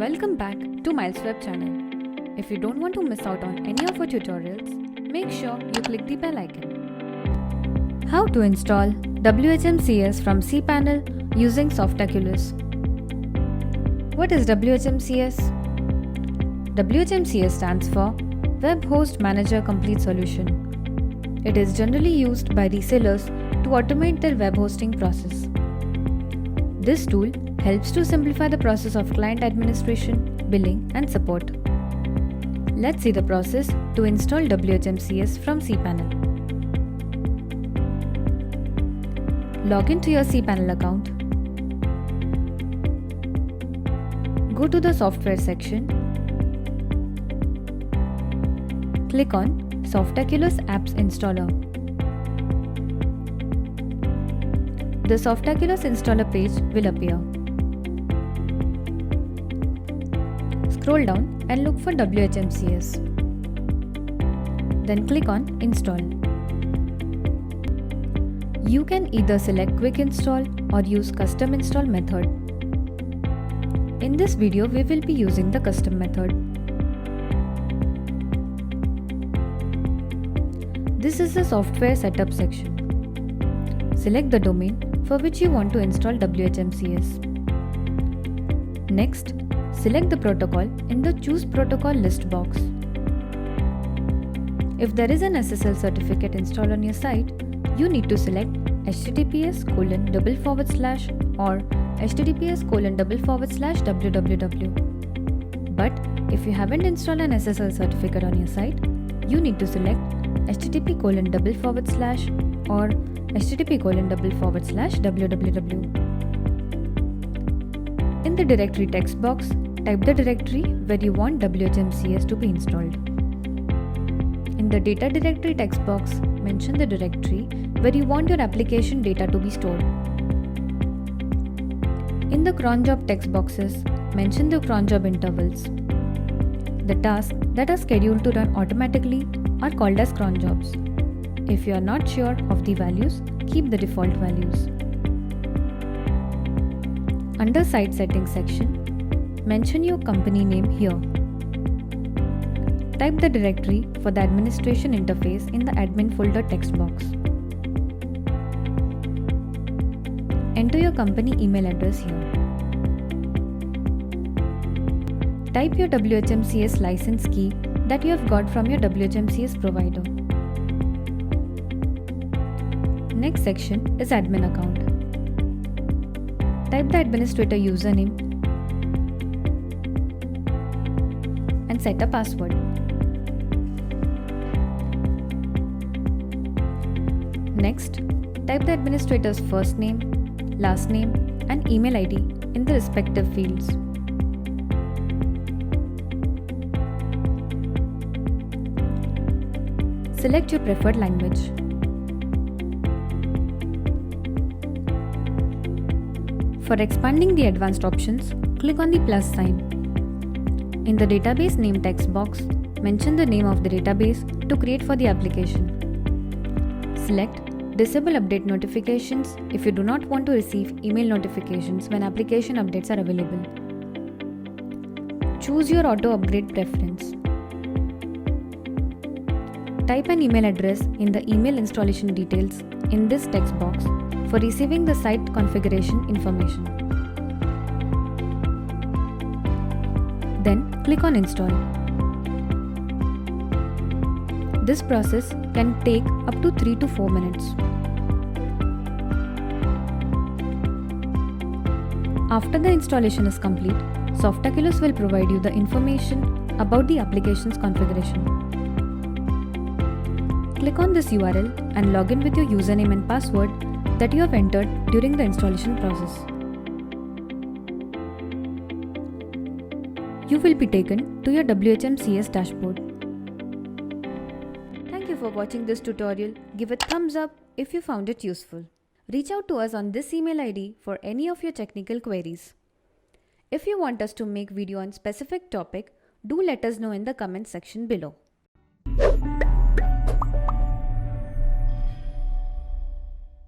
Welcome back to Miles Web channel. If you don't want to miss out on any of our tutorials, make sure you click the bell icon. How to install WHMCS from cPanel using Softaculous. What is WHMCS? WHMCS stands for Web Host Manager Complete Solution. It is generally used by resellers to automate their web hosting process. This tool helps to simplify the process of client administration, billing, and support. Let's see the process to install WHMCS from cPanel. Log into your cPanel account. Go to the software section. Click on Softaculous Apps Installer. The Softaculous installer page will appear. Scroll down and look for WHMCS. Then click on Install. You can either select Quick Install or use Custom Install method. In this video, we will be using the Custom method. This is the software setup section. Select the domain for which you want to install WHMCS. Next, select the protocol in the Choose Protocol list box. If there is an SSL certificate installed on your site, you need to select https:// or https://www. But if you haven't installed an SSL certificate on your site, you need to select http:// or http://www. In the directory text box, type the directory where you want WHMCS to be installed. In the data directory text box, mention the directory where you want your application data to be stored. In the cron job text boxes, mention the cron job intervals. The tasks that are scheduled to run automatically are called as cron jobs. If you are not sure of the values, keep the default values. Under Site Settings section, mention your company name here. Type the directory for the administration interface in the admin folder text box. Enter your company email address here. Type your WHMCS license key that you have got from your WHMCS provider. Next section is admin account. Type the administrator username and set a password. Next, type the administrator's first name, last name, and email ID in the respective fields. Select your preferred language. For expanding the advanced options, click on the plus sign. In the database name text box, mention the name of the database to create for the application. Select Disable Update Notifications if you do not want to receive email notifications when application updates are available. Choose your auto upgrade preference. Type an email address in the email installation details in this text box for receiving the site configuration information. Then click on Install. This process can take up to 3 to 4 minutes. After the installation is complete, Softaculous will provide you the information about the application's configuration. Click on this URL and log in with your username and password that you have entered during the installation process. You will be taken to your WHMCS dashboard. Thank you for watching this tutorial. Give a thumbs up if you found it useful. Reach out to us on this email ID for any of your technical queries. If you want us to make video on specific topic, do let us know in the comment section below.